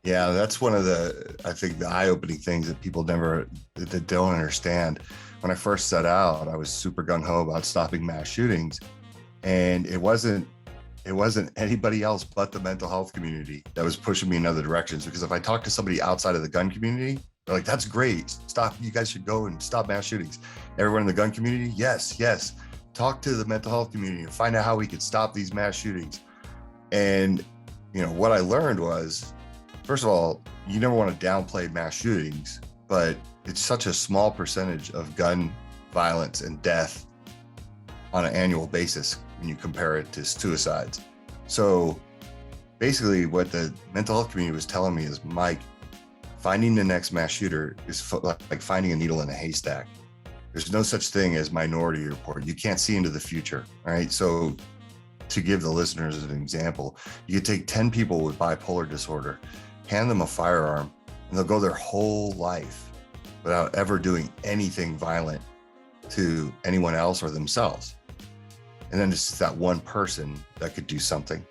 Yeah, that's one of I think the eye-opening things that people that don't understand. When I first set out, I was super gung-ho about stopping mass shootings. And it wasn't anybody else but the mental health community that was pushing me in other directions. Because if I talk to somebody outside of the gun community, they're like, that's great. Stop. You guys should go and stop mass shootings. Everyone in the gun community, yes, yes. Talk to the mental health community and find out how we could stop these mass shootings. And, what I learned was, first of all, you never want to downplay mass shootings, but it's such a small percentage of gun violence and death on an annual basis when you compare it to suicides. So basically what the mental health community was telling me is, Mike, finding the next mass shooter is like finding a needle in a haystack. There's no such thing as Minority Report. You can't see into the future, right? So to give the listeners an example, you could take 10 people with bipolar disorder, hand them a firearm, and they'll go their whole life without ever doing anything violent to anyone else or themselves. And then it's that one person that could do something,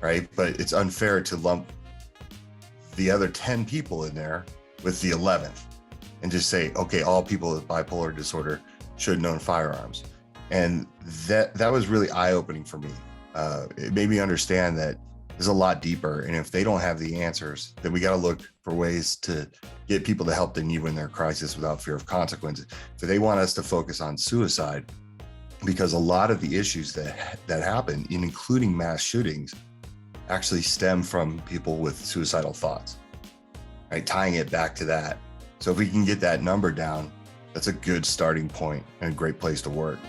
right? But it's unfair to lump the other 10 people in there with the 11th and just say, okay, all people with bipolar disorder should own firearms. And that was really eye-opening for me. It made me understand that there's a lot deeper. And if they don't have the answers, then we got to look for ways to get people the help they need when they're in crisis without fear of consequences. So they want us to focus on suicide, because a lot of the issues that happen, including mass shootings, actually stem from people with suicidal thoughts, right? Tying it back to that. So if we can get that number down, that's a good starting point and a great place to work.